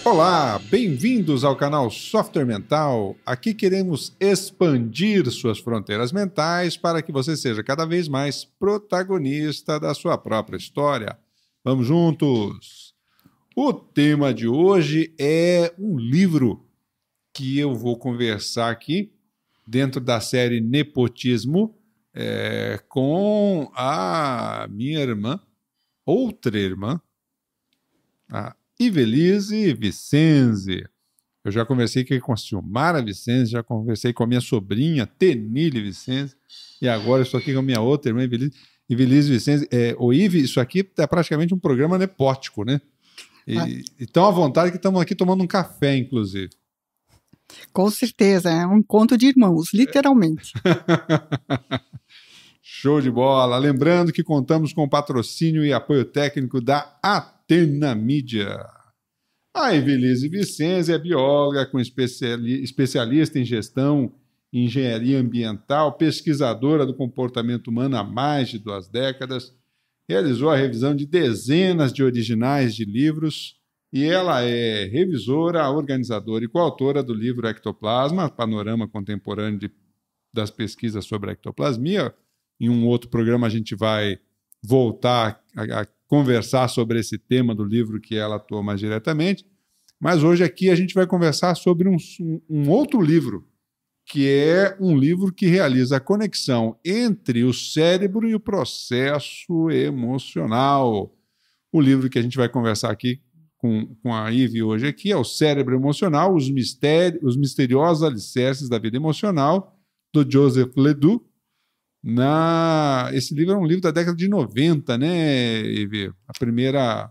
Olá, bem-vindos ao canal Software Mental. Aqui queremos expandir suas fronteiras mentais para que você seja cada vez mais protagonista da sua própria história. Vamos juntos! O tema de hoje é um livro que eu vou conversar aqui dentro da série Nepotismo com a minha irmã, outra irmã, a Ivelise Vicenzi. Eu já conversei aqui com a Silmara Vicenzi, já conversei com a minha sobrinha, Tenille Vicenzi, e agora estou aqui com a minha outra irmã, Ivelise Vicenzi. Ô, Ive, isso aqui é praticamente um programa nepótico, né? E tão à vontade que estamos aqui tomando um café, inclusive. Com certeza, é um encontro de irmãos, literalmente. Show de bola! Lembrando que contamos com o patrocínio e apoio técnico da Atena Mídia. A Ivelise Vicenzi é bióloga com especialista em gestão e engenharia ambiental, pesquisadora do comportamento humano há mais de 2 décadas, realizou a revisão de dezenas de originais de livros e ela é revisora, organizadora e coautora do livro Ectoplasma, Panorama Contemporâneo das Pesquisas sobre a Ectoplasmia. Em um outro programa a gente vai voltar a conversar sobre esse tema do livro que ela atua mais diretamente, mas hoje aqui a gente vai conversar sobre um outro livro, que é um livro que realiza a conexão entre o cérebro e o processo emocional. O livro que a gente vai conversar aqui com a Ive hoje aqui é O Cérebro Emocional, os misteriosos alicerces da vida emocional, do Joseph Ledoux. Esse livro é um livro da década de 90, né, Ive? A primeira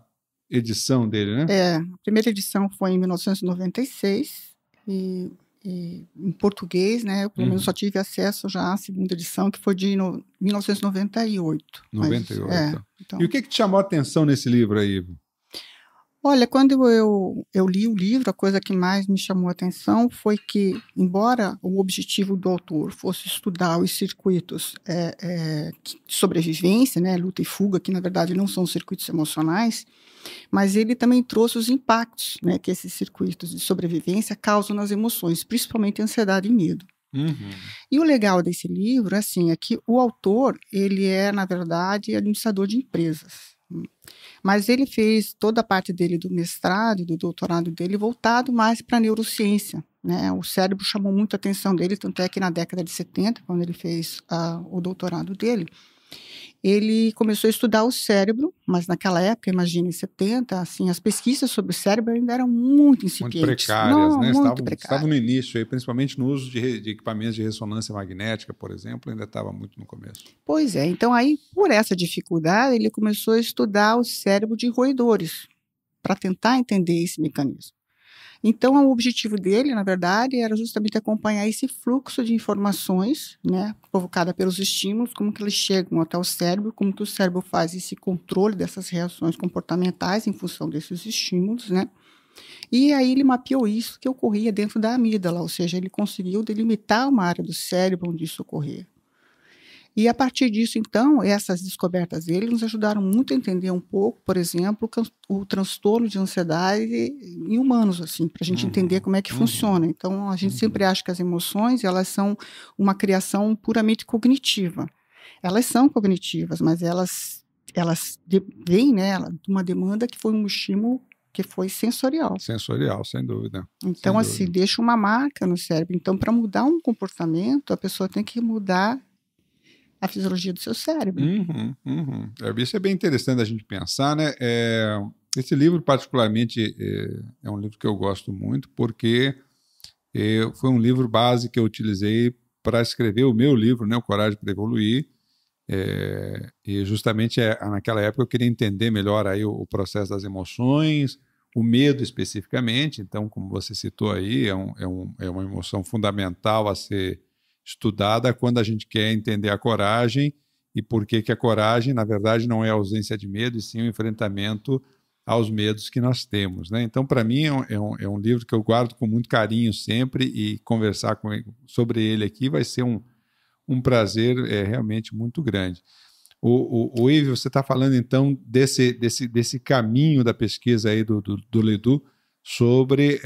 edição dele, né? A primeira edição foi em 1996 e em português, né? Eu pelo menos só tive acesso já à segunda edição, que foi de 1998. 98. Então... E o que te chamou a atenção nesse livro aí, Ive? Olha, quando eu li o livro, a coisa que mais me chamou a atenção foi que, embora o objetivo do autor fosse estudar os circuitos de sobrevivência, né, luta e fuga, que na verdade não são circuitos emocionais, mas ele também trouxe os impactos, né, que esses circuitos de sobrevivência causam nas emoções, principalmente ansiedade e medo. Uhum. E o legal desse livro é que o autor, ele é, na verdade, administrador de empresas. Mas ele fez toda a parte dele do mestrado e do doutorado dele voltado mais para a neurociência, né? O cérebro chamou muito a atenção dele, tanto é que na década de 70, quando ele fez o doutorado dele, ele começou a estudar o cérebro, mas naquela época, imagina, em 70, assim, as pesquisas sobre o cérebro ainda eram muito incipientes. Muito precárias, né? Muito precárias. Estavam no início, aí, principalmente no uso de equipamentos de ressonância magnética, por exemplo, ainda estava muito no começo. Pois é, então aí, por essa dificuldade, ele começou a estudar o cérebro de roedores, para tentar entender esse mecanismo. Então, o objetivo dele, na verdade, era justamente acompanhar esse fluxo de informações, né, provocada pelos estímulos, como que eles chegam até o cérebro, como que o cérebro faz esse controle dessas reações comportamentais em função desses estímulos, né? E aí ele mapeou isso que ocorria dentro da amígdala, ou seja, ele conseguiu delimitar uma área do cérebro onde isso ocorria. E a partir disso, então, essas descobertas dele nos ajudaram muito a entender um pouco, por exemplo, o transtorno de ansiedade em humanos, assim, para a gente entender como é que funciona. Então, a gente sempre acha que as emoções, elas são uma criação puramente cognitiva. Elas são cognitivas, mas elas vêm, né, de uma demanda que foi um estímulo que foi sensorial. Sensorial, sem dúvida. Então, assim, deixa uma marca no cérebro. Então, para mudar um comportamento, a pessoa tem que mudar a fisiologia do seu cérebro. Isso é bem interessante a gente pensar, né? Esse livro, particularmente, é um livro que eu gosto muito, porque foi um livro base que eu utilizei para escrever o meu livro, né? O Coragem para Evoluir. E justamente naquela época eu queria entender melhor aí o processo das emoções, o medo especificamente. Então, como você citou aí, é uma emoção fundamental a ser estudada quando a gente quer entender a coragem e por que a coragem, na verdade, não é a ausência de medo, e sim o enfrentamento aos medos que nós temos, né? Então, para mim, é um livro que eu guardo com muito carinho sempre, e conversar sobre ele aqui vai ser um prazer realmente muito grande. O Ive, você está falando, então, desse caminho da pesquisa aí do Ledoux sobre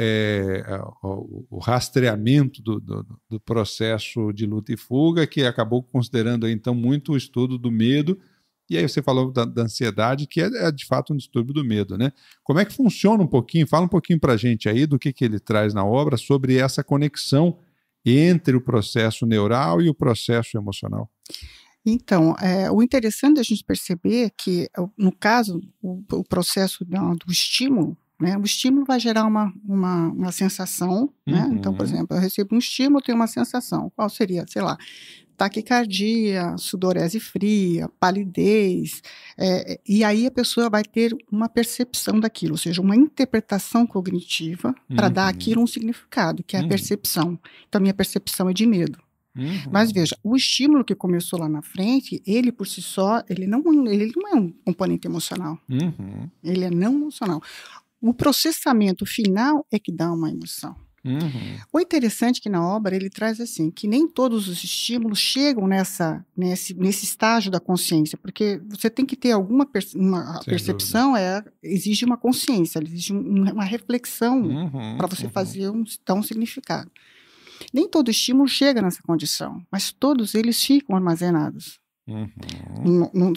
o rastreamento do processo de luta e fuga, que acabou considerando aí, então muito o estudo do medo. E aí você falou da ansiedade, que é de fato um distúrbio do medo, né? Como é que funciona um pouquinho? Fala um pouquinho para a gente aí do que ele traz na obra sobre essa conexão entre o processo neural e o processo emocional. Então, o interessante da gente perceber é que, no caso, o processo do estímulo, né, o estímulo vai gerar uma sensação, né? Então, por exemplo, eu recebo um estímulo, tenho uma sensação. Qual seria? Sei lá, taquicardia, sudorese fria, palidez, e aí a pessoa vai ter uma percepção daquilo, ou seja, uma interpretação cognitiva para dar aquilo um significado, que é a percepção. Então, minha percepção é de medo. Mas veja, o estímulo que começou lá na frente, ele por si só, ele não é um componente emocional. Ele é não emocional. O processamento final é que dá uma emoção. O interessante é que na obra ele traz assim, que nem todos os estímulos chegam nesse estágio da consciência, porque você tem que ter alguma percepção, exige uma consciência, exige uma reflexão para você fazer dar um significado. Nem todo estímulo chega nessa condição, mas todos eles ficam armazenados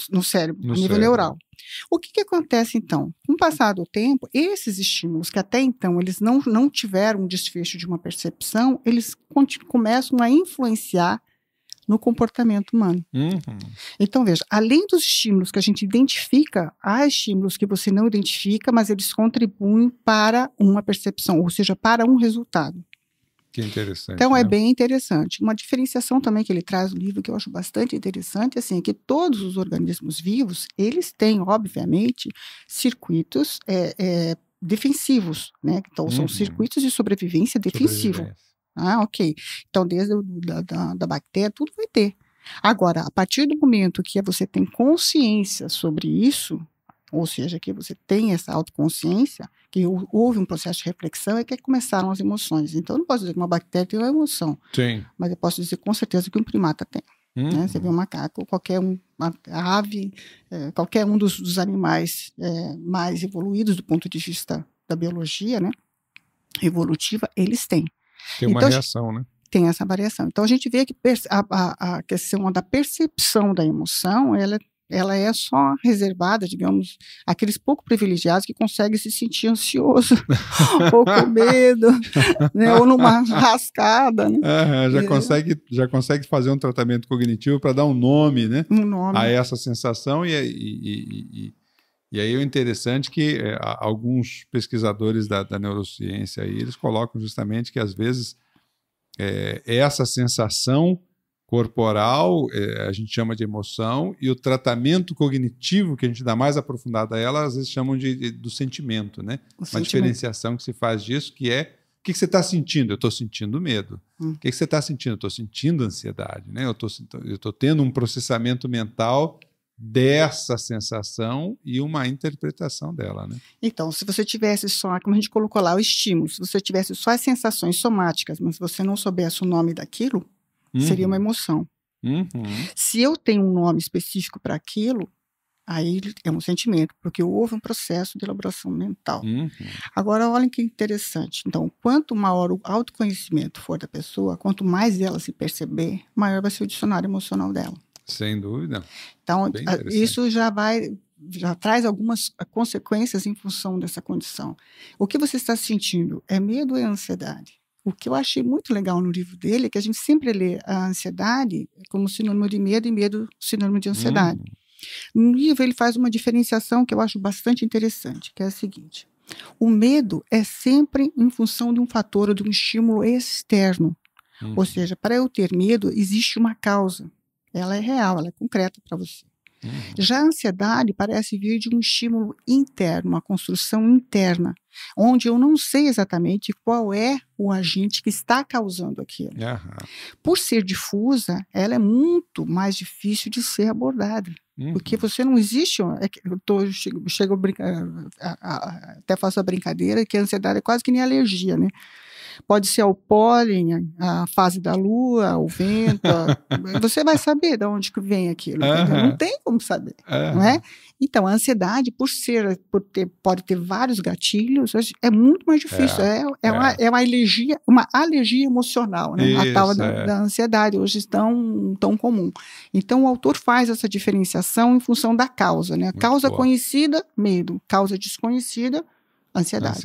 no cérebro, no nível neural. O que acontece, então? Com o passar do tempo, esses estímulos que até então eles não tiveram um desfecho de uma percepção, eles começam a influenciar no comportamento humano. Então, veja, além dos estímulos que a gente identifica, há estímulos que você não identifica, mas eles contribuem para uma percepção, ou seja, para um resultado. Que interessante. Então, é bem interessante. Uma diferenciação também que ele traz no livro, que eu acho bastante interessante, assim, é que todos os organismos vivos, eles têm, obviamente, circuitos defensivos, né? Então, são circuitos de sobrevivência defensivo. Ok. Então, desde da bactéria, tudo vai ter. Agora, a partir do momento que você tem consciência sobre isso, ou seja, que você tem essa autoconsciência, que houve um processo de reflexão, é que começaram as emoções. Então, eu não posso dizer que uma bactéria tem uma emoção, mas eu posso dizer com certeza que um primata tem. Né? Você vê um macaco, uma ave, qualquer um dos animais mais evoluídos do ponto de vista da biologia, né, evolutiva, eles têm. Tem uma reação, né? Tem essa variação. Então, a gente vê que a questão da percepção da emoção, ela é só reservada, digamos, àqueles pouco privilegiados que conseguem se sentir ansioso, ou com medo, né, ou numa rascada. Né? Já consegue fazer um tratamento cognitivo para dar um nome, né, a essa sensação. E aí o interessante é que alguns pesquisadores da neurociência aí, eles colocam justamente que, às vezes, essa sensação corporal, a gente chama de emoção, e o tratamento cognitivo, que a gente dá mais aprofundado a ela, às vezes chamam do sentimento, né? Uma diferenciação que se faz disso, que é, o que você está sentindo? Eu estou sentindo medo. O que você está sentindo? Eu estou sentindo ansiedade, né? Eu estou tendo um processamento mental dessa sensação e uma interpretação dela, né? Então, se você tivesse só, como a gente colocou lá, o estímulo, se você tivesse só as sensações somáticas, mas você não soubesse o nome daquilo, seria uma emoção. Se eu tenho um nome específico para aquilo, aí é um sentimento, porque houve um processo de elaboração mental. Agora, olhem que interessante. Então, quanto maior o autoconhecimento for da pessoa, quanto mais ela se perceber, maior vai ser o dicionário emocional dela. Sem dúvida. Então, isso já traz algumas consequências em função dessa condição. O que você está sentindo? É medo ou é ansiedade? O que eu achei muito legal no livro dele é que a gente sempre lê a ansiedade como sinônimo de medo e medo sinônimo de ansiedade. No livro ele faz uma diferenciação que eu acho bastante interessante, que é a seguinte: o medo é sempre em função de um fator ou de um estímulo externo. Ou seja, para eu ter medo, existe uma causa. Ela é real, ela é concreta para você. Já a ansiedade parece vir de um estímulo interno, uma construção interna, onde eu não sei exatamente qual é o agente que está causando aquilo. Por ser difusa, ela é muito mais difícil de ser abordada. Porque você não existe. Chego a brincar, até faço a brincadeira que a ansiedade é quase que nem alergia, né? Pode ser ao pólen, a fase da lua, o vento. Você vai saber de onde que vem aquilo. Não tem como saber, não é? Então, a ansiedade, pode ter vários gatilhos, doentios, é muito mais difícil. É uma alergia emocional, né? A tal da ansiedade, hoje tão comum. Então, o autor faz essa diferenciação em função da causa, né? Causa conhecida, medo. Causa desconhecida, ansiedade.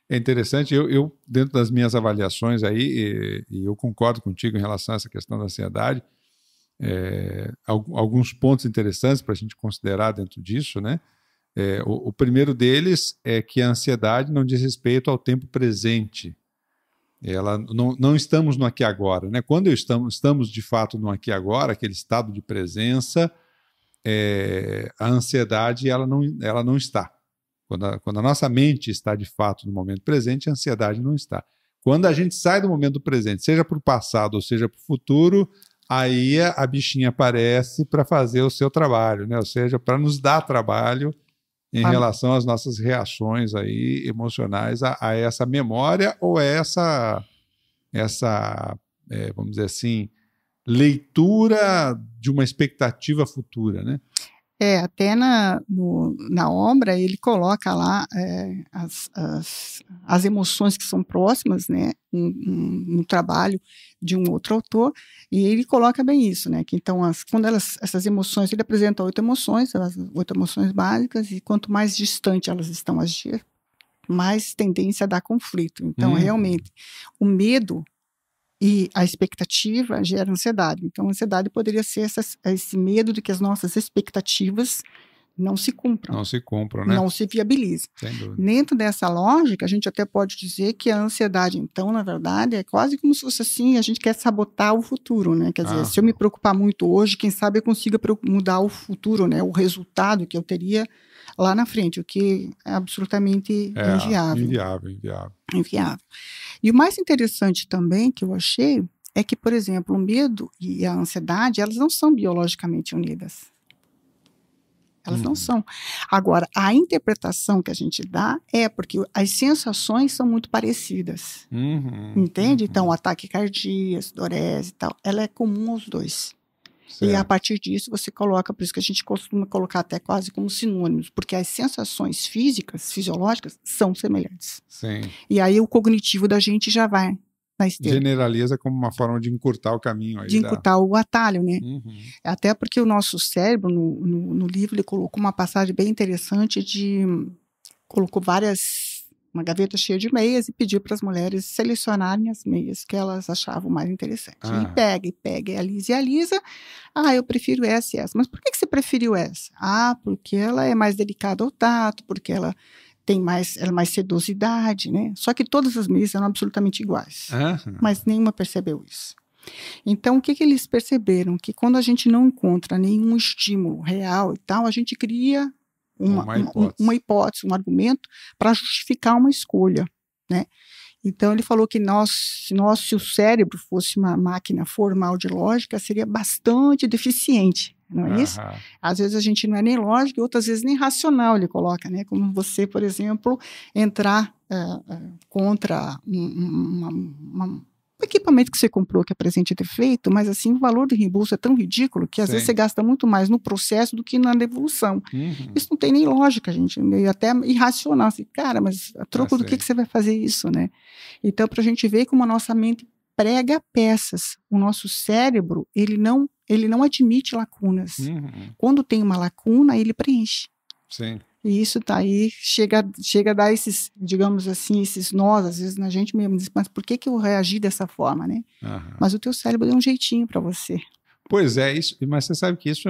É interessante, eu dentro das minhas avaliações aí, e eu concordo contigo em relação a essa questão da ansiedade, alguns pontos interessantes para a gente considerar dentro disso, né? O primeiro deles é que a ansiedade não diz respeito ao tempo presente. Não estamos no aqui e agora, né? Quando estamos de fato no aqui e agora, aquele estado de presença, a ansiedade ela não está. Quando a nossa mente está de fato no momento presente, a ansiedade não está. Quando a gente sai do momento presente, seja para o passado ou seja para o futuro, aí a bichinha aparece para fazer o seu trabalho, né? Ou seja, para nos dar trabalho em relação às nossas reações aí emocionais a essa memória ou essa vamos dizer assim, leitura de uma expectativa futura, né? Até na obra ele coloca lá as emoções que são próximas, né, no trabalho de um outro autor, e ele coloca bem isso, né, que então essas emoções, ele apresenta 8 emoções, as 8 emoções básicas, e quanto mais distante elas estão a agir, mais tendência a dar conflito. Então, realmente, o medo e a expectativa gera ansiedade. Então, a ansiedade poderia ser esse medo de que as nossas expectativas não se cumpram. Não se cumpram, né? Não se viabilizam. Sem dúvida. Dentro dessa lógica, a gente até pode dizer que a ansiedade, então, na verdade, é quase como se fosse assim, a gente quer sabotar o futuro, né? Quer dizer, se eu me preocupar muito hoje, quem sabe eu consiga mudar o futuro, né? O resultado que eu teria lá na frente, o que é absolutamente inviável. E o mais interessante também que eu achei é que, por exemplo, o medo e a ansiedade, elas não são biologicamente unidas. Elas não são. Agora, a interpretação que a gente dá é porque as sensações são muito parecidas. Entende? Então, o ataque cardíaco, sudorese e tal, ela é comum aos dois. Certo. E a partir disso você coloca, por isso que a gente costuma colocar até quase como sinônimos, porque as sensações físicas, fisiológicas, são semelhantes. Sim. E aí o cognitivo da gente já vai na esteira. Generaliza como uma forma de encurtar o caminho. De encurtar o atalho, né? Até porque o nosso cérebro, no livro, ele colocou uma passagem bem interessante colocou uma gaveta cheia de meias e pediu para as mulheres selecionarem as meias que elas achavam mais interessantes. E pega, e alisa. Eu prefiro essa e essa. Mas por que você preferiu essa? Porque ela é mais delicada ao tato, porque ela tem mais sedosidade, né? Só que todas as meias eram absolutamente iguais. Mas nenhuma percebeu isso. Então, o que eles perceberam? Que quando a gente não encontra nenhum estímulo real e tal, a gente cria uma hipótese, um argumento para justificar uma escolha, né? Então, ele falou que se o cérebro fosse uma máquina formal de lógica, seria bastante deficiente, não é isso? Às vezes a gente não é nem lógico, e outras vezes nem racional, ele coloca, né? Como você, por exemplo, entrar contra um equipamento que você comprou que apresente defeito, mas assim, o valor do reembolso é tão ridículo que às vezes você gasta muito mais no processo do que na devolução. Isso não tem nem lógica, gente, é até irracional. Assim, cara, mas a troco do que você vai fazer isso, né? Então, para a gente ver como a nossa mente prega peças, o nosso cérebro, ele não admite lacunas. Quando tem uma lacuna, ele preenche. Sim. E isso tá aí, chega a dar esses, digamos assim, esses nós, às vezes, na gente mesmo. Diz, mas por que eu reagi dessa forma, né? Mas o teu cérebro deu um jeitinho para você. Pois é, mas você sabe que isso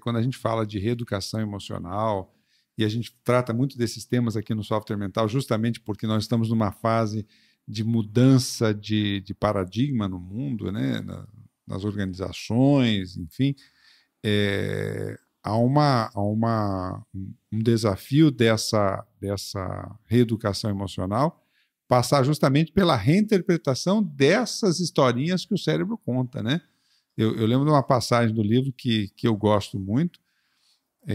quando a gente fala de reeducação emocional, e a gente trata muito desses temas aqui no Software Mental, justamente porque nós estamos numa fase de mudança de paradigma no mundo, né? Nas organizações, enfim, há um desafio dessa reeducação emocional passar justamente pela reinterpretação dessas historinhas que o cérebro conta, né? Eu lembro de uma passagem do livro que eu gosto muito,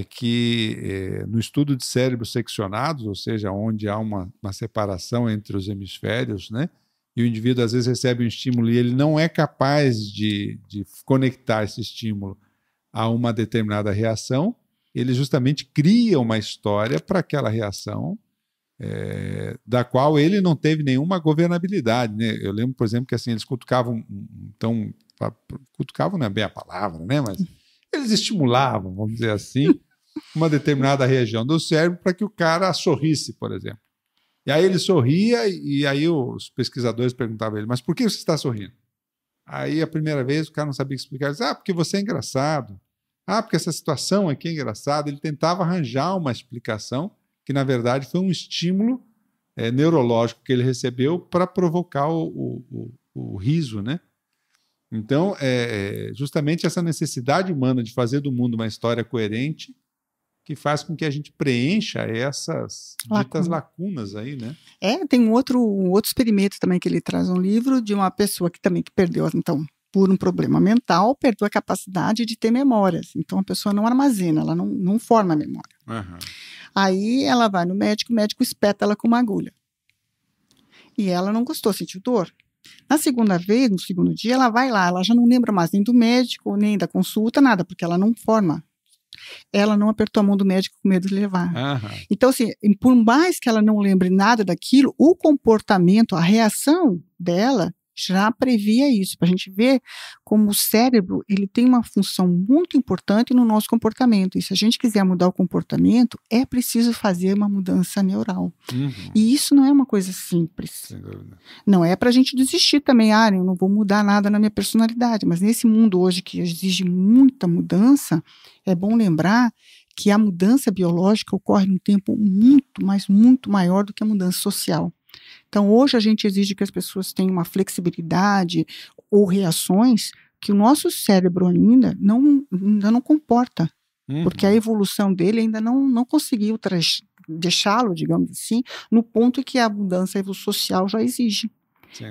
que no estudo de cérebros seccionados, ou seja, onde há uma separação entre os hemisférios, né? E o indivíduo às vezes recebe um estímulo e ele não é capaz de conectar esse estímulo a uma determinada reação, ele justamente cria uma história para aquela reação da qual ele não teve nenhuma governabilidade, né? Eu lembro, por exemplo, que assim, eles cutucavam, então, cutucavam não é bem a palavra, né? Mas eles estimulavam, vamos dizer assim, uma determinada região do cérebro para que o cara sorrisse, por exemplo. E aí ele sorria e aí os pesquisadores perguntavam a ele, mas por que você está sorrindo? Aí a primeira vez o cara não sabia explicar, ele dizia, porque você é engraçado, porque essa situação aqui é engraçada. Ele tentava arranjar uma explicação que, na verdade, foi um estímulo neurológico que ele recebeu para provocar o riso, né? Então, justamente essa necessidade humana de fazer do mundo uma história coerente que faz com que a gente preencha essas ditas lacunas aí, né? Tem um outro experimento também que ele traz no livro de uma pessoa que perdeu, então, por um problema mental, perdeu a capacidade de ter memórias. Então, a pessoa não armazena, ela não forma a memória. Uhum. Aí ela vai no médico, o médico espeta ela com uma agulha. E ela não gostou, sentiu dor. Na segunda vez, no segundo dia, ela vai lá, ela já não lembra mais nem do médico, nem da consulta, nada, porque ela não forma. Ela não apertou a mão do médico com medo de levar. Uhum. Então, assim, por mais que ela não lembre nada daquilo, o comportamento, a reação dela já previa isso, para a gente ver como o cérebro ele tem uma função muito importante no nosso comportamento. E se a gente quiser mudar o comportamento, é preciso fazer uma mudança neural. Uhum. E isso não é uma coisa simples. Sem dúvida. Não é para a gente desistir também, eu não vou mudar nada na minha personalidade, mas nesse mundo hoje que exige muita mudança, é bom lembrar que a mudança biológica ocorre num tempo muito, mas muito maior do que a mudança social. Então, hoje a gente exige que as pessoas tenham uma flexibilidade ou reações que o nosso cérebro ainda não comporta, porque a evolução dele ainda não conseguiu deixá-lo, digamos assim, no ponto em que a mudança social já exige.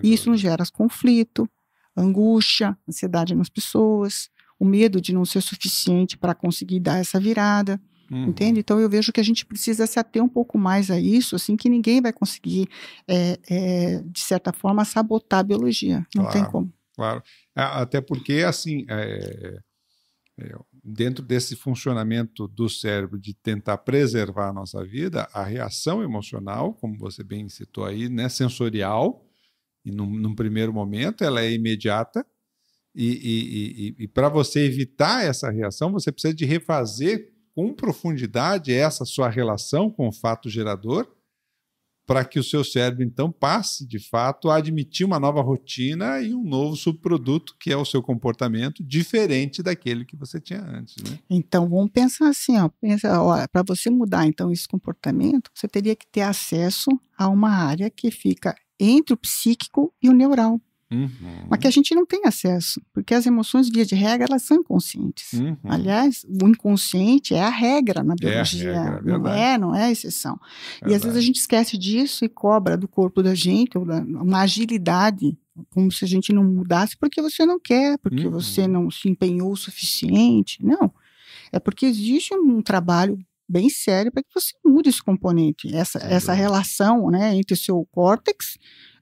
E isso nos gera conflito, angústia, ansiedade nas pessoas, o medo de não ser suficiente para conseguir dar essa virada. Entende? Então eu vejo que a gente precisa se ater um pouco mais a isso, assim, que ninguém vai conseguir, de certa forma, sabotar a biologia. Não tem como. Claro. Até porque, assim, dentro desse funcionamento do cérebro de tentar preservar a nossa vida, a reação emocional, como você bem citou aí, né, sensorial, e num primeiro momento ela é imediata, e para você evitar essa reação, você precisa de refazer com profundidade essa sua relação com o fato gerador, para que o seu cérebro, então, passe, de fato, a admitir uma nova rotina e um novo subproduto, que é o seu comportamento, diferente daquele que você tinha antes, né? Então, vamos pensar assim, para você mudar, então, esse comportamento, você teria que ter acesso a uma área que fica entre o psíquico e o neural. Mas que a gente não tem acesso, porque as emoções, via de regra, elas são inconscientes. Aliás, o inconsciente é a regra na biologia, não é a exceção. E às vezes a gente esquece disso e cobra do corpo da gente uma agilidade, como se a gente não mudasse porque você não quer, porque você não se empenhou o suficiente. Não, é porque existe um trabalho bem sério para que você mude esse componente, essa relação, né, entre o seu córtex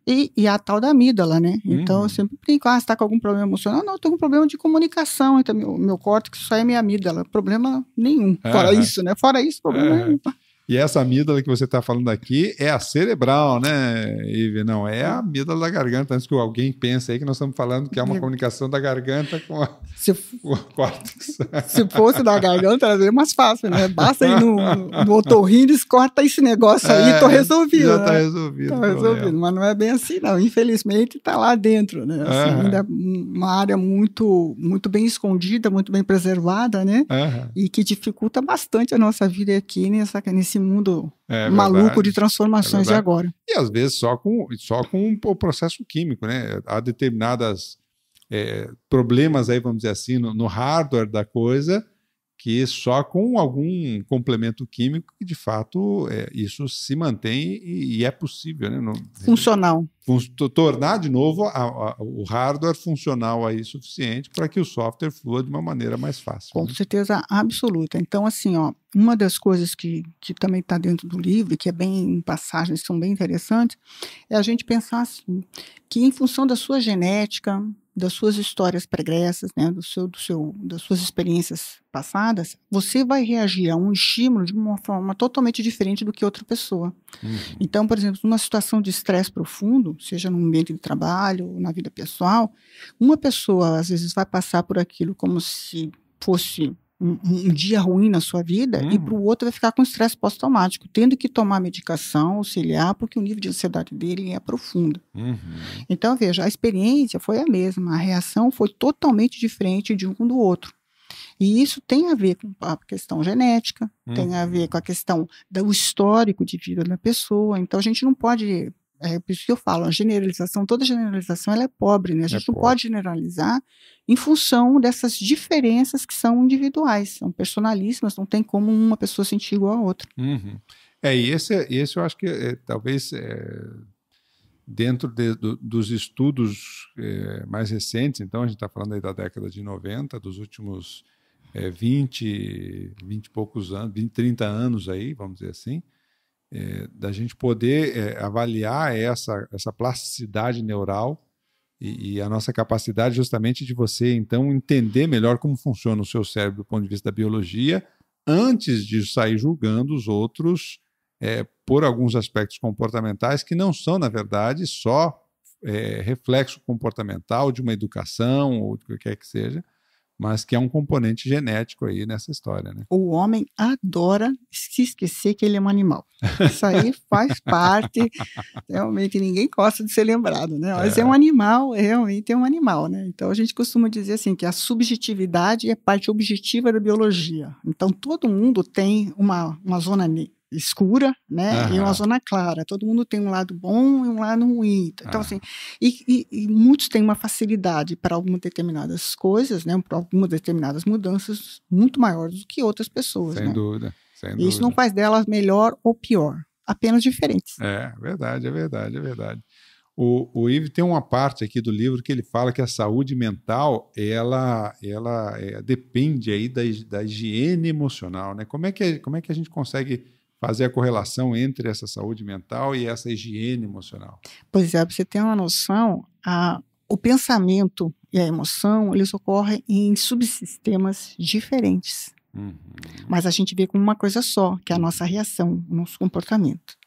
e a tal da amígdala, né? Então, eu sempre brinco, você está com algum problema emocional? Não, eu estou com um problema de comunicação entre meu córtex, só é minha amígdala. Problema nenhum. Fora isso, né? Fora isso, problema nenhum. E essa amígdala que você está falando aqui é a cerebral, né, Ive? Não é a amígdala da garganta. Antes que alguém pense aí que nós estamos falando que é uma comunicação da garganta com o córtex. Se fosse da garganta, era bem mais fácil, né? Basta ir no otorrino, corta esse negócio aí, tô resolvido. Já está resolvido. Tá resolvido, mas não é bem assim, não. Infelizmente, está lá dentro, né? Assim, ainda uma área muito, muito bem escondida, muito bem preservada, né? E que dificulta bastante a nossa vida aqui nesse mundo maluco de transformações de agora. E às vezes só com o processo químico, né? Há determinadas problemas aí, vamos dizer assim, no hardware da coisa, que só com algum complemento químico que de fato isso se mantém e é possível, né? tornar de novo o hardware funcional aí suficiente para que o software flua de uma maneira mais fácil. Com certeza absoluta. Então, assim, ó, uma das coisas que também está dentro do livro, e que é bem, passagens que são bem interessantes, é a gente pensar assim, que em função da sua genética, das suas histórias pregressas, né, das suas experiências passadas, você vai reagir a um estímulo de uma forma totalmente diferente do que outra pessoa. Então, por exemplo, numa situação de estresse profundo, seja no ambiente de trabalho ou na vida pessoal, uma pessoa às vezes vai passar por aquilo como se fosse um dia ruim na sua vida, e para o outro vai ficar com estresse pós-traumático, tendo que tomar medicação, auxiliar, porque o nível de ansiedade dele é profundo. Então, veja, a experiência foi a mesma, a reação foi totalmente diferente de um do outro. E isso tem a ver com a questão genética, tem a ver com a questão do histórico de vida da pessoa. Então, a gente não pode... por isso que eu falo, a generalização, toda generalização ela é pobre, né? A gente não pode generalizar em função dessas diferenças que são individuais, são personalíssimas, não tem como uma pessoa sentir igual a outra. E esse eu acho que talvez dentro dos estudos mais recentes, então a gente está falando aí da década de 90, dos últimos 20 e poucos anos, 20, 30 anos aí, vamos dizer assim, da gente poder avaliar essa plasticidade neural e a nossa capacidade justamente de você, então, entender melhor como funciona o seu cérebro do ponto de vista da biologia, antes de sair julgando os outros por alguns aspectos comportamentais que não são, na verdade, só reflexo comportamental de uma educação ou do que quer que seja, mas que é um componente genético aí nessa história, né? O homem adora se esquecer que ele é um animal. Isso aí faz parte, realmente ninguém gosta de ser lembrado, né? Mas é um animal, realmente é um animal, né? Então a gente costuma dizer assim, que a subjetividade é parte objetiva da biologia. Então todo mundo tem uma zona escura, né, e uma zona clara. Todo mundo tem um lado bom e um lado ruim. Então, assim, e muitos têm uma facilidade para algumas determinadas coisas, né, para algumas determinadas mudanças muito maiores do que outras pessoas. Sem né? dúvida. E isso não faz delas melhor ou pior, apenas diferentes. É verdade. O Yves tem uma parte aqui do livro que ele fala que a saúde mental ela depende aí da higiene emocional, né? Como é que a gente consegue fazer a correlação entre essa saúde mental e essa higiene emocional? Pois é, para você ter uma noção, o pensamento e a emoção, eles ocorrem em subsistemas diferentes. Mas a gente vê como uma coisa só, que é a nossa reação, o nosso comportamento.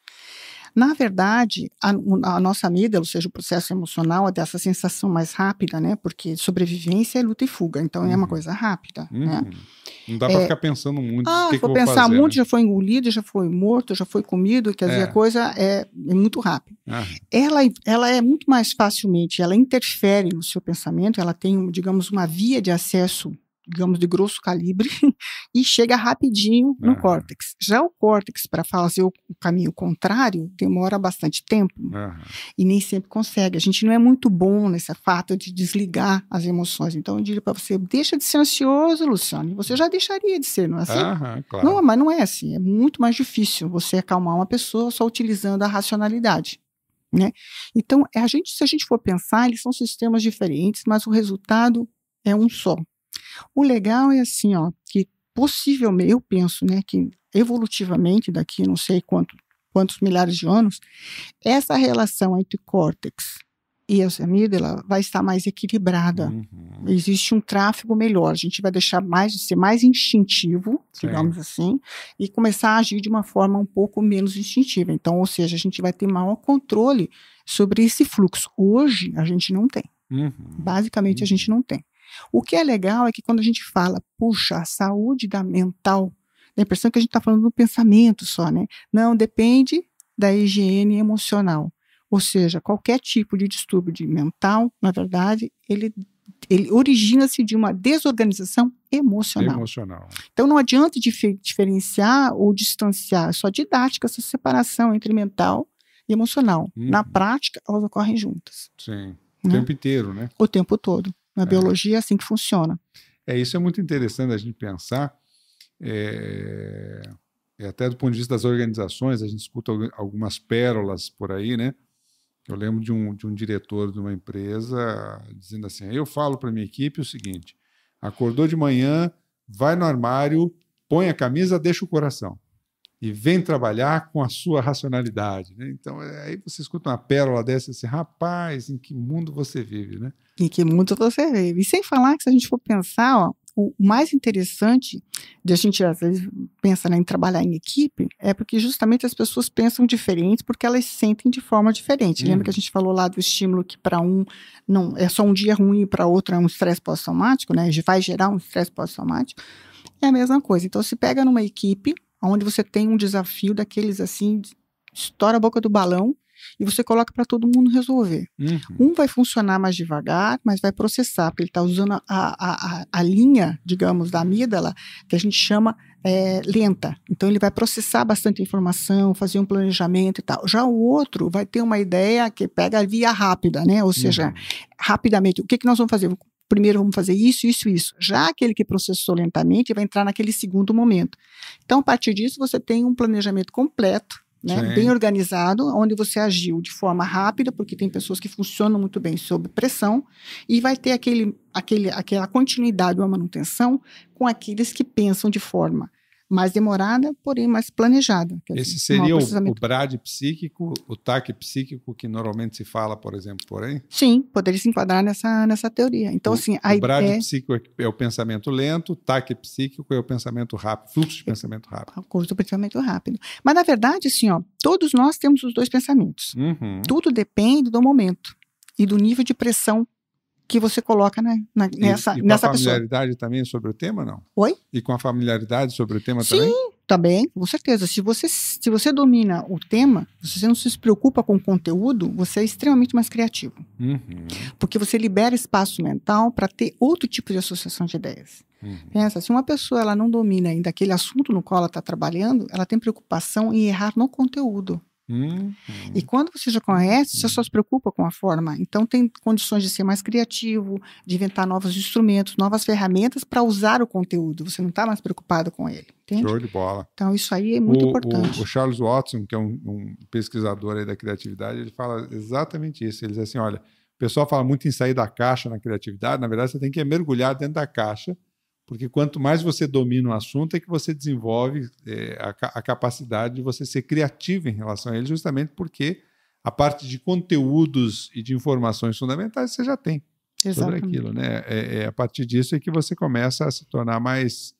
Na verdade, a nossa amígdala, ou seja, o processo emocional, é dessa sensação mais rápida, né? Porque sobrevivência é luta e fuga, então é uma coisa rápida, né? Não dá para ficar pensando muito o que eu vou pensar fazer, muito, né? já foi engolido, já foi morto, já foi comido, quer dizer, a coisa é muito rápida. Ela é muito mais facilmente, ela interfere no seu pensamento, ela tem, digamos, uma via de acesso, digamos, de grosso calibre, e chega rapidinho no córtex. Já o córtex, para fazer o caminho contrário, demora bastante tempo, e nem sempre consegue. A gente não é muito bom nesse fato de desligar as emoções. Então, eu diria para você, deixa de ser ansioso, Luciano, e você já deixaria de ser, não é assim? Claro. Não, mas não é assim, é muito mais difícil você acalmar uma pessoa só utilizando a racionalidade. Né? Então, se a gente for pensar, eles são sistemas diferentes, mas o resultado é um só. O legal é assim, ó, que possivelmente, eu penso, né, que evolutivamente, daqui não sei quantos milhares de anos, essa relação entre córtex e a amígdala vai estar mais equilibrada. Existe um tráfego melhor, a gente vai deixar de ser mais instintivo, digamos assim, e começar a agir de uma forma um pouco menos instintiva. Então, ou seja, a gente vai ter maior controle sobre esse fluxo. Hoje, a gente não tem. Basicamente, a gente não tem. O que é legal é que quando a gente fala, puxa, a saúde mental, dá a impressão que a gente está falando do pensamento só, né? Não, depende da higiene emocional. Ou seja, qualquer tipo de distúrbio mental, na verdade, ele origina-se de uma desorganização emocional. Então não adianta diferenciar ou distanciar, é só didática essa separação entre mental e emocional. Na prática, elas ocorrem juntas. Sim, o tempo inteiro, né? O tempo todo. Na biologia é assim que funciona. Isso é muito interessante a gente pensar, até do ponto de vista das organizações, a gente escuta algumas pérolas por aí, né? Eu lembro de um diretor de uma empresa dizendo assim, eu falo para minha equipe o seguinte, acordou de manhã, vai no armário, põe a camisa, deixa o coração. E vem trabalhar com a sua racionalidade. Né? Então, aí você escuta uma pérola dessa assim, rapaz, em que mundo você vive, né? Em que mundo você vive. E sem falar que se a gente for pensar, ó, o mais interessante de a gente, às vezes, pensar em trabalhar em equipe é porque justamente as pessoas pensam diferente porque elas sentem de forma diferente. Lembra que a gente falou lá do estímulo que para um não é só um dia ruim e para outro é um estresse pós-traumático, né? Vai gerar um estresse pós-traumático. É a mesma coisa. Então, se pega numa equipe onde você tem um desafio daqueles assim, estoura a boca do balão e você coloca para todo mundo resolver. Um vai funcionar mais devagar, mas vai processar, porque ele está usando a linha, digamos, da amígdala, que a gente chama lenta. Então, ele vai processar bastante informação, fazer um planejamento e tal. Já o outro vai ter uma ideia que pega a via rápida, né? Ou seja, rapidamente, o que nós vamos fazer? Primeiro vamos fazer isso, isso, isso. Já aquele que processou lentamente vai entrar naquele segundo momento. Então, a partir disso, você tem um planejamento completo, né, bem organizado, onde você agiu de forma rápida, porque tem pessoas que funcionam muito bem sob pressão, e vai ter aquela continuidade, uma manutenção com aqueles que pensam de forma mais demorada, porém mais planejada. Esse seria o BRAD psíquico, o TAC psíquico que normalmente se fala, por exemplo, por aí? Sim, poderia se enquadrar nessa teoria. Então, assim, o BRAD psíquico é o pensamento lento, o TAC psíquico é o pensamento rápido, fluxo de pensamento rápido. Curso de pensamento rápido. Mas, na verdade, assim, ó, todos nós temos os dois pensamentos. Tudo depende do momento e do nível de pressão que você coloca nessa pessoa. E com a familiaridade também sobre o tema, não? Oi? E com a familiaridade sobre o tema Sim, também? Sim, também, com certeza. Se você domina o tema, se você não se preocupa com o conteúdo, você é extremamente mais criativo. Porque você libera espaço mental para ter outro tipo de associação de ideias. Pensa, se uma pessoa ela não domina ainda aquele assunto no qual ela está trabalhando, ela tem preocupação em errar no conteúdo. E quando você já conhece, você só se preocupa com a forma. Então, tem condições de ser mais criativo, de inventar novos instrumentos, novas ferramentas para usar o conteúdo. Você não está mais preocupado com ele, entende? Show de bola. Então, isso aí é muito importante. O Charles Watson, que é um pesquisador aí da criatividade, ele fala exatamente isso. Ele diz assim, olha, o pessoal fala muito em sair da caixa na criatividade, na verdade, você tem que mergulhar dentro da caixa, porque quanto mais você domina o assunto, é que você desenvolve a capacidade de você ser criativo em relação a ele, justamente porque a parte de conteúdos e de informações fundamentais você já tem. Exatamente. Sobre aquilo, né? A partir disso é que você começa a se tornar mais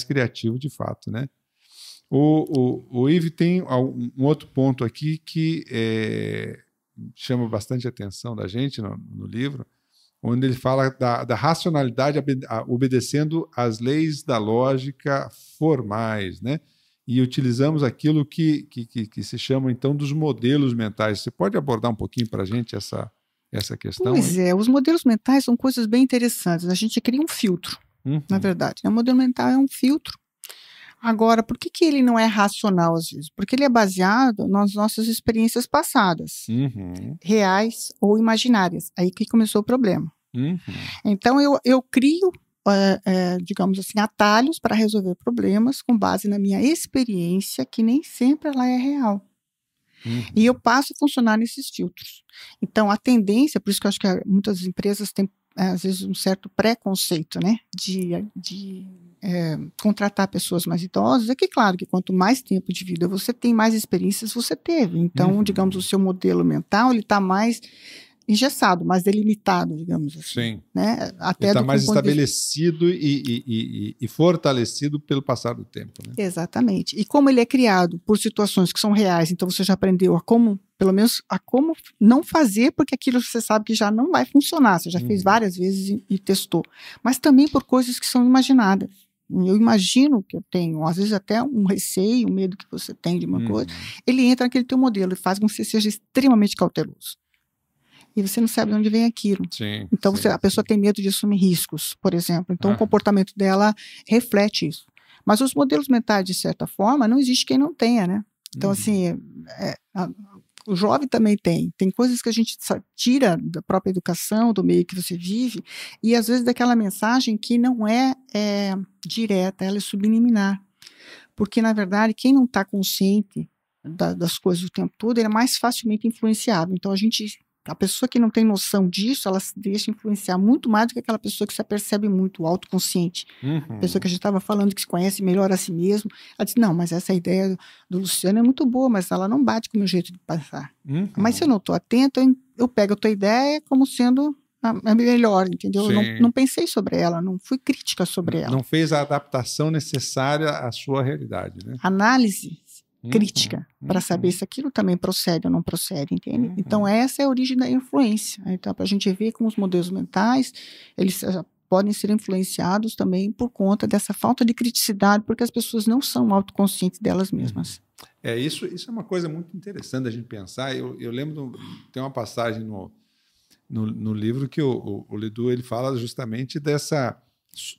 criativo de fato, né? O Yves tem um outro ponto aqui que chama bastante atenção da gente no livro, onde ele fala da racionalidade obedecendo às leis da lógica formais, né? E utilizamos aquilo que se chama, então, dos modelos mentais. Você pode abordar um pouquinho para a gente essa questão? Pois os modelos mentais são coisas bem interessantes. A gente cria um filtro, na verdade. O modelo mental é um filtro. Agora, por que ele não é racional às vezes? Porque ele é baseado nas nossas experiências passadas, reais ou imaginárias. Aí que começou o problema. Então, eu crio, digamos assim, atalhos para resolver problemas com base na minha experiência, que nem sempre ela é real. E eu passo a funcionar nesses filtros. Então, a tendência, por isso que eu acho que muitas empresas têm, às vezes, um certo preconceito, né, de contratar pessoas mais idosas, é que, claro, que quanto mais tempo de vida você tem, mais experiências você teve. Então, digamos, o seu modelo mental, ele está mais engessado, mais delimitado, digamos assim. Sim. Né? Até ele está mais estabelecido e fortalecido pelo passar do tempo. Né? Exatamente. E como ele é criado por situações que são reais, então você já aprendeu pelo menos a como não fazer, porque aquilo você sabe que já não vai funcionar, você já fez várias vezes e testou. Mas também por coisas que são imaginadas. Eu imagino que eu tenho, às vezes até um receio, um medo que você tem de uma coisa, ele entra naquele teu modelo e faz com que você seja extremamente cauteloso. E você não sabe de onde vem aquilo. Sim, então, a pessoa tem medo de assumir riscos, por exemplo. Então, o comportamento dela reflete isso. Mas os modelos mentais, de certa forma, não existe quem não tenha, né? Então, assim, o jovem também tem. Tem coisas que a gente tira da própria educação, do meio que você vive, e às vezes daquela mensagem que não é direta, ela é subliminar. Porque, na verdade, quem não está consciente das coisas o tempo todo, ele é mais facilmente influenciável. Então, a pessoa que não tem noção disso, ela se deixa influenciar muito mais do que aquela pessoa que se apercebe muito, autoconsciente. A pessoa que a gente estava falando, que se conhece melhor a si mesmo, ela diz, não, mas essa ideia do Luciano é muito boa, mas ela não bate com o meu jeito de pensar. Mas se eu não estou atento, eu pego a tua ideia como sendo a melhor, entendeu? Eu não pensei sobre ela, não fui crítica sobre ela. Não fez a adaptação necessária à sua realidade, né? Análise crítica, para saber se aquilo também procede ou não procede, entende? Então, essa é a origem da influência. Então, para a gente ver como os modelos mentais, eles podem ser influenciados também por conta dessa falta de criticidade, porque as pessoas não são autoconscientes delas mesmas. Isso é uma coisa muito interessante a gente pensar. Eu lembro, tem uma passagem no livro que o Ledoux ele fala justamente dessa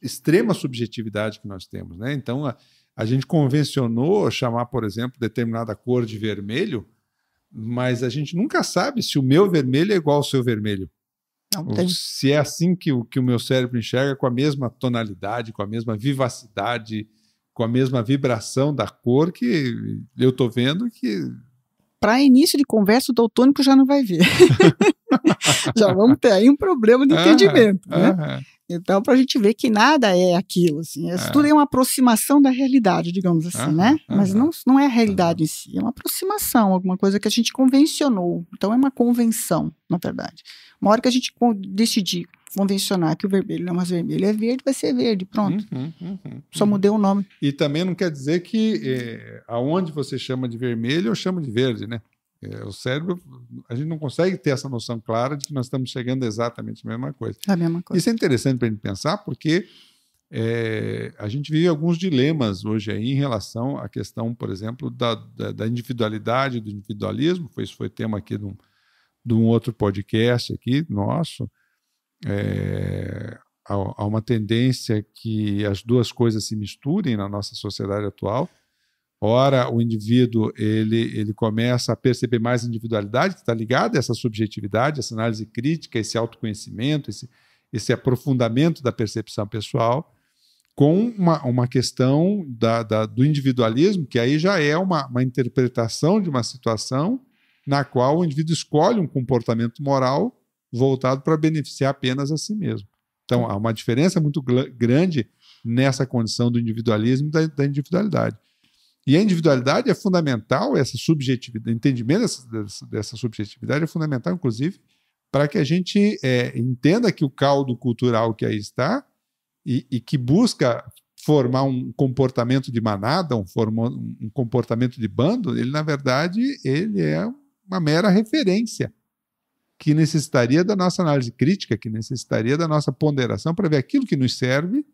extrema subjetividade que nós temos, né? Então, a gente convencionou chamar, por exemplo, determinada cor de vermelho, mas a gente nunca sabe se o meu vermelho é igual ao seu vermelho. Ou se é assim que o meu cérebro enxerga, com a mesma tonalidade, com a mesma vivacidade, com a mesma vibração da cor que eu estou vendo que... Para início de conversa, o daltônico já não vai ver. Já vamos ter aí um problema de entendimento, né? Então, para a gente ver que nada é aquilo, assim, isso tudo é uma aproximação da realidade, digamos assim, né? Mas não é a realidade em si, é uma aproximação, alguma coisa que a gente convencionou. Então, é uma convenção, na verdade. Uma hora que a gente decidir convencionar que o vermelho não é mais vermelho, é verde, vai ser verde, pronto. Só mudei o nome. E também não quer dizer que aonde você chama de vermelho, eu chamo de verde, né? O cérebro, a gente não consegue ter essa noção clara de que nós estamos chegando exatamente à mesma coisa. A mesma coisa. Isso é interessante para a gente pensar, porque a gente vive alguns dilemas hoje aí em relação à questão, por exemplo, da individualidade, do individualismo. Isso foi tema aqui de um outro podcast aqui nosso. Há uma tendência que as duas coisas se misturem na nossa sociedade atual. Ora, o indivíduo ele começa a perceber mais individualidade, que está ligada a essa subjetividade, essa análise crítica, esse autoconhecimento, esse aprofundamento da percepção pessoal, com uma questão do individualismo, que aí já é uma interpretação de uma situação na qual o indivíduo escolhe um comportamento moral voltado para beneficiar apenas a si mesmo. Então, há uma diferença muito grande nessa condição do individualismo e da individualidade. E a individualidade é fundamental, essa subjetividade, o entendimento dessa subjetividade é fundamental, inclusive, para que a gente entenda que o caldo cultural que aí está e que busca formar um comportamento de manada, um comportamento de bando, ele, na verdade, ele é uma mera referência que necessitaria da nossa análise crítica, que necessitaria da nossa ponderação para ver aquilo que nos serve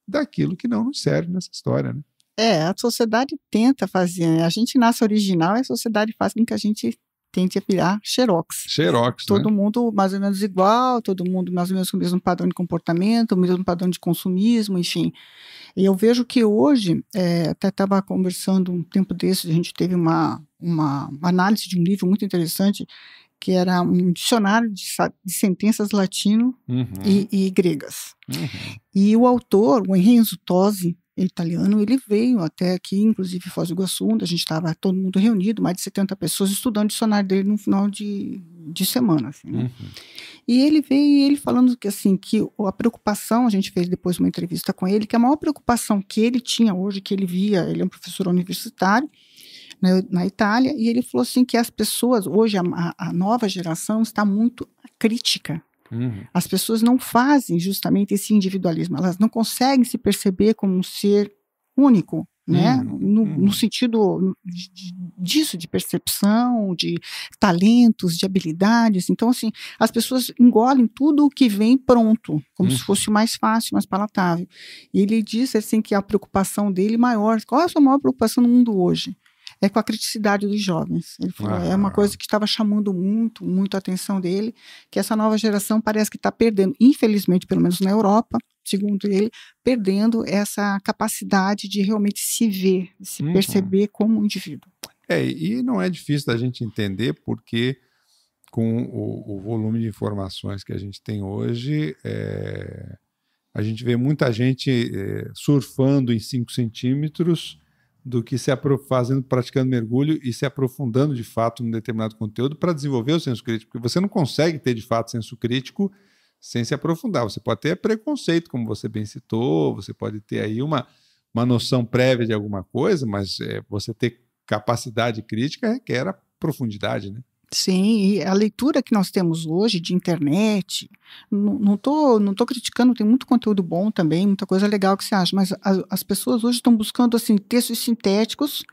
daquilo que não nos serve nessa história, né? A sociedade tenta fazer, né? A gente nasce original e a sociedade faz com que a gente tente virar xerox. Xerox, todo né? mundo mais ou menos igual, todo mundo mais ou menos com o mesmo padrão de comportamento, o mesmo padrão de consumismo, enfim. E eu vejo que hoje, até estava conversando um tempo desse, a gente teve uma análise de um livro muito interessante, que era um dicionário de sentenças latino e gregas. E o autor, o Enzo Tosi, italiano, ele veio até aqui, inclusive Foz do Iguaçu, onde a gente estava todo mundo reunido, mais de 70 pessoas, estudando o dicionário dele no final de semana. Assim, né? E ele veio ele falando que, assim, que a preocupação, a gente fez depois uma entrevista com ele, que a maior preocupação que ele tinha hoje, que ele via, ele é um professor universitário, na Itália, e ele falou assim que as pessoas, hoje a nova geração está muito crítica. As pessoas não fazem justamente esse individualismo, elas não conseguem se perceber como um ser único, né? No sentido disso, de percepção, de talentos, de habilidades. Então, assim, as pessoas engolem tudo o que vem pronto, como se fosse mais fácil, mais palatável. E ele disse assim que a preocupação dele maior, qual é a sua maior preocupação no mundo hoje? É com a criticidade dos jovens. Ele falou, é uma coisa que estava chamando muito, muito a atenção dele, que essa nova geração parece que está perdendo, infelizmente, pelo menos na Europa, segundo ele, perdendo essa capacidade de realmente se ver, se perceber como um indivíduo. E não é difícil da gente entender, porque com o volume de informações que a gente tem hoje, a gente vê muita gente surfando em 5 centímetros do que praticando mergulho e se aprofundando de fato num determinado conteúdo para desenvolver o senso crítico, porque você não consegue ter de fato senso crítico sem se aprofundar. Você pode ter preconceito, como você bem citou, você pode ter aí uma noção prévia de alguma coisa, mas você ter capacidade crítica requer a profundidade, né? Sim, e a leitura que nós temos hoje de internet, não tô criticando, tem muito conteúdo bom também, muita coisa legal que você acha, mas as pessoas hoje estão buscando assim, textos sintéticos,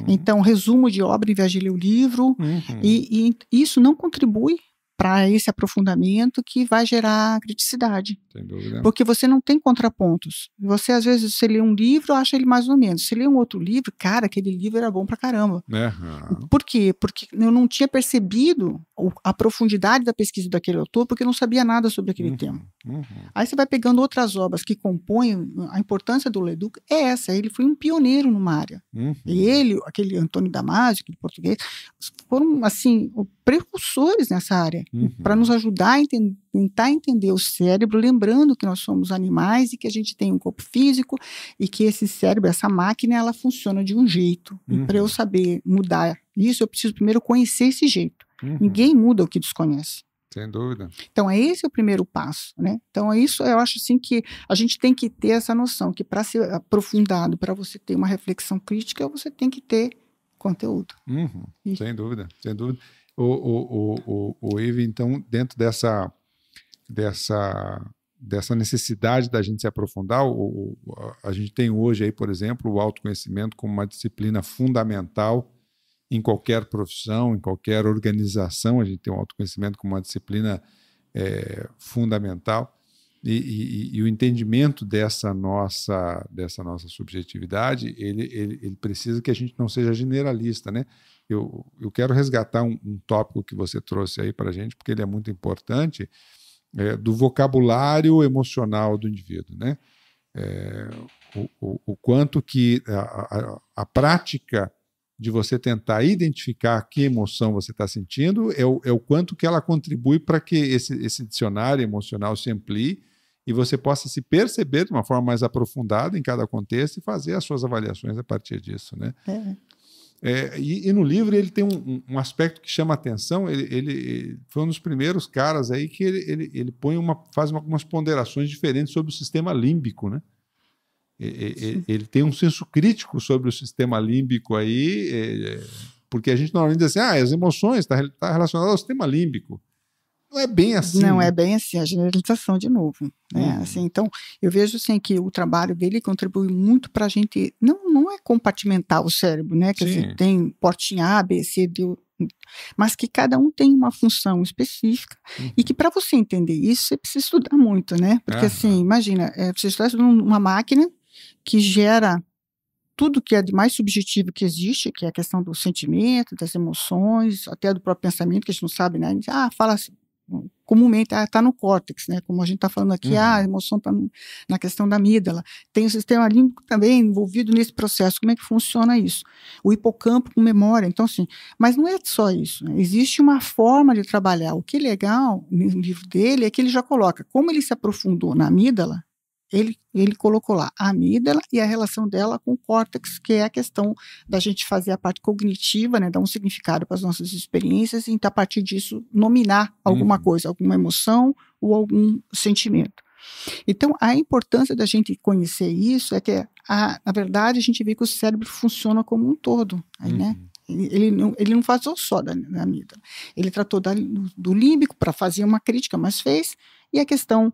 então resumo de obra em vez de ler o livro, e isso não contribui para esse aprofundamento que vai gerar criticidade. Sem dúvida. Porque você não tem contrapontos. Você, às vezes, você lê um livro, acha ele mais ou menos. Se lê um outro livro, cara, aquele livro era bom pra caramba. Por quê? Porque eu não tinha percebido a profundidade da pesquisa daquele autor, porque eu não sabia nada sobre aquele tema. Aí você vai pegando outras obras que compõem, a importância do Leduc é essa, ele foi um pioneiro numa área. E ele, aquele Antônio Damasio, aquele português, foram, assim, precursores nessa área, para nos ajudar a tentar entender o cérebro, lembrando que nós somos animais e que a gente tem um corpo físico e que esse cérebro, essa máquina, ela funciona de um jeito. E para eu saber mudar isso, eu preciso primeiro conhecer esse jeito. Ninguém muda o que desconhece. Sem dúvida. Então, esse é o primeiro passo, né? Então, isso eu acho assim que a gente tem que ter essa noção, que para ser aprofundado, para você ter uma reflexão crítica, você tem que ter conteúdo. Sem dúvida, sem dúvida. O Ive, então, dentro dessa necessidade da gente se aprofundar, a gente tem hoje aí, por exemplo, o autoconhecimento como uma disciplina fundamental em qualquer profissão, em qualquer organização. A gente tem o autoconhecimento como uma disciplina fundamental, e o entendimento dessa nossa subjetividade, ele precisa que a gente não seja generalista, né? Eu quero resgatar um tópico que você trouxe aí para a gente, porque ele é muito importante, do vocabulário emocional do indivíduo, né? O quanto que a prática de você tentar identificar que emoção você está sentindo é o quanto que ela contribui para que esse dicionário emocional se amplie e você possa se perceber de uma forma mais aprofundada em cada contexto e fazer as suas avaliações a partir disso, né? E no livro ele tem um aspecto que chama a atenção. Ele foi um dos primeiros caras aí que ele faz algumas ponderações diferentes sobre o sistema límbico, né? Ele tem um senso crítico sobre o sistema límbico aí, porque a gente normalmente diz assim, as emoções está relacionado ao sistema límbico. Não é bem assim. Não é bem assim, a generalização de novo. Né? Assim, então, eu vejo assim, que o trabalho dele contribui muito para a gente, não é compartimentar o cérebro, né? Que assim, tem portinha A, B, C, D, mas que cada um tem uma função específica e que para você entender isso, você precisa estudar muito, né? Porque assim, imagina, você está estudando uma máquina que gera tudo que é de mais subjetivo que existe, que é a questão do sentimento, das emoções, até do próprio pensamento, que a gente não sabe, né? A gente, fala assim, comumente, está no córtex, né? Como a gente está falando aqui, a emoção está na questão da amígdala. Tem o sistema límbico também envolvido nesse processo. Como é que funciona isso? O hipocampo com memória. Então, assim, mas não é só isso, né? Existe uma forma de trabalhar. O que é legal no livro dele é que ele já coloca, como ele se aprofundou na amígdala, ele colocou lá a amígdala e a relação dela com o córtex, que é a questão da gente fazer a parte cognitiva, né, dar um significado para as nossas experiências e, a partir disso, nominar alguma coisa, alguma emoção ou algum sentimento. Então, a importância da gente conhecer isso é que, na verdade, a gente vê que o cérebro funciona como um todo, aí, né? Ele não faz só da amígdala. Ele tratou do límbico para fazer uma crítica, mas fez. E a questão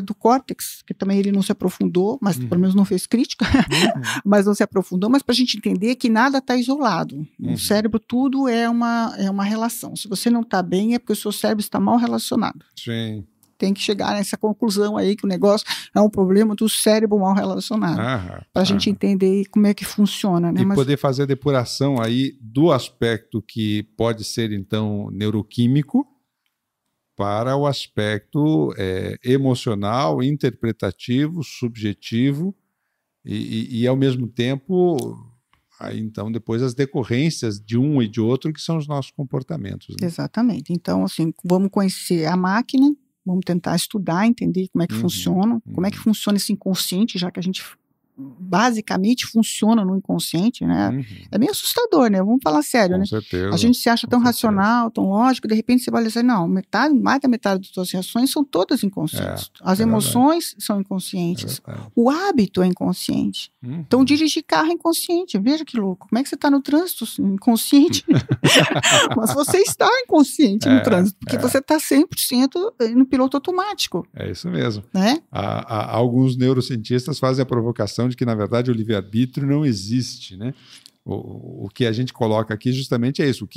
do córtex, que também ele não se aprofundou, mas pelo menos não fez crítica, mas não se aprofundou, mas para a gente entender que nada está isolado. No cérebro tudo é uma relação. Se você não está bem, é porque o seu cérebro está mal relacionado. Sim. Tem que chegar nessa conclusão aí que o negócio é um problema do cérebro mal relacionado. Para a gente entender como é que funciona. Né? E poder fazer a depuração aí do aspecto que pode ser, então, neuroquímico para o aspecto emocional, interpretativo, subjetivo e ao mesmo tempo, aí, então, depois as decorrências de um e de outro, que são os nossos comportamentos. Né? Exatamente. Então, assim, vamos conhecer a máquina, vamos tentar estudar, entender como é que funciona, como é que funciona esse inconsciente, já que a gente basicamente funcionam no inconsciente, né? Uhum. É meio assustador, né? Vamos falar sério, Com né? certeza. A gente se acha tão Com certeza. racional, tão lógico, de repente você vai dizer, não, mais da metade das suas reações são todas inconscientes. As emoções são inconscientes. O hábito é inconsciente. Uhum. Então, dirigir carro é inconsciente. Veja que louco. Como é que você está no trânsito inconsciente? Mas você está inconsciente no trânsito, porque você está 100% no piloto automático. É isso mesmo. Né? Alguns neurocientistas fazem a provocação de que, na verdade, o livre-arbítrio não existe, né? O que a gente coloca aqui justamente é isso.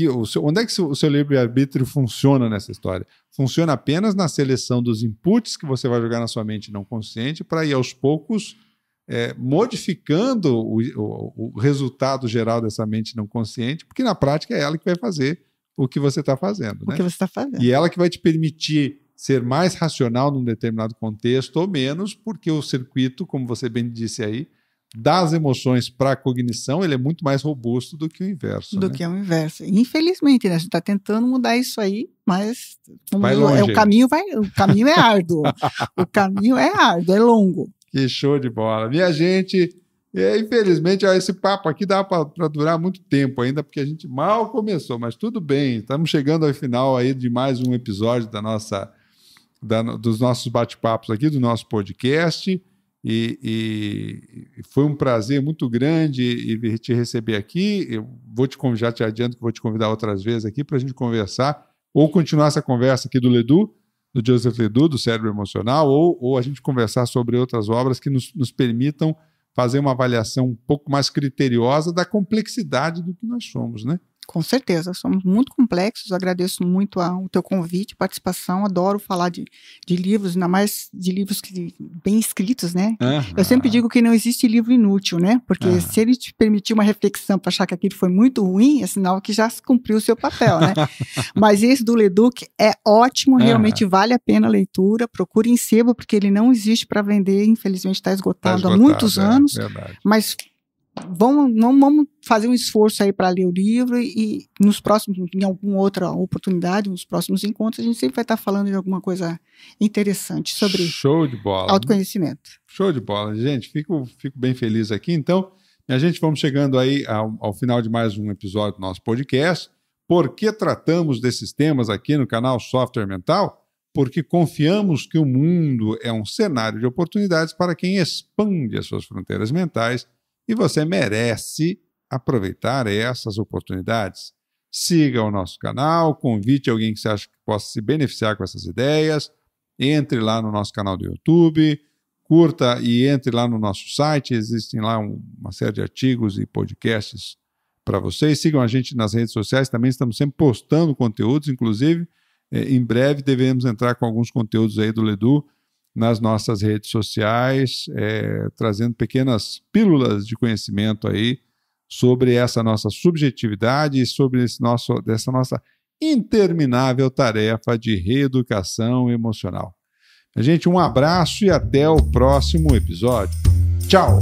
Onde é que o seu livre-arbítrio funciona nessa história? Funciona apenas na seleção dos inputs que você vai jogar na sua mente não consciente para ir aos poucos modificando o resultado geral dessa mente não consciente, porque na prática é ela que vai fazer o que você está fazendo. O que você está fazendo. E ela que vai te permitir ser mais racional num determinado contexto ou menos, porque o circuito, como você bem disse aí, das emoções para a cognição, ele é muito mais robusto do que o inverso. Do que o inverso. Infelizmente, né? A gente está tentando mudar isso aí, mas o caminho é árduo. O caminho é árduo, é longo. Que show de bola. Minha gente, infelizmente, esse papo aqui dá para durar muito tempo ainda, porque a gente mal começou, mas tudo bem. Estamos chegando ao final aí de mais um episódio dos nossos bate-papos aqui, do nosso podcast. E foi um prazer muito grande te receber aqui. Eu já te adianto que vou te convidar outras vezes aqui para a gente conversar, ou continuar essa conversa aqui do Joseph Ledoux, do Cérebro Emocional, ou a gente conversar sobre outras obras que nos permitam fazer uma avaliação um pouco mais criteriosa da complexidade do que nós somos, né? Com certeza, somos muito complexos. Agradeço muito o teu convite, participação. Adoro falar de livros, ainda mais de livros bem escritos, né? Eu sempre digo que não existe livro inútil, né? Porque se ele te permitir uma reflexão para achar que aquilo foi muito ruim, é sinal que já cumpriu o seu papel, né? Mas esse do Leduc é ótimo, realmente vale a pena a leitura. Procure em sebo, porque ele não existe para vender. Infelizmente está esgotado há muitos anos. Verdade. Mas vamos fazer um esforço aí para ler o livro e em alguma outra oportunidade, nos próximos encontros, a gente sempre vai estar falando de alguma coisa interessante sobre Show de bola. Autoconhecimento. Show de bola, gente. Fico bem feliz aqui. Então, a gente vamos chegando aí ao final de mais um episódio do nosso podcast. Por que tratamos desses temas aqui no canal Software Mental? Porque confiamos que o mundo é um cenário de oportunidades para quem expande as suas fronteiras mentais. E você merece aproveitar essas oportunidades. Siga o nosso canal, convide alguém que você acha que possa se beneficiar com essas ideias, entre lá no nosso canal do YouTube, curta e entre lá no nosso site, existem lá uma série de artigos e podcasts para vocês. Sigam a gente nas redes sociais, também estamos sempre postando conteúdos, inclusive em breve devemos entrar com alguns conteúdos aí do Ledoux nas nossas redes sociais, trazendo pequenas pílulas de conhecimento aí sobre essa nossa subjetividade e sobre dessa nossa interminável tarefa de reeducação emocional. Gente, um abraço e até o próximo episódio. Tchau!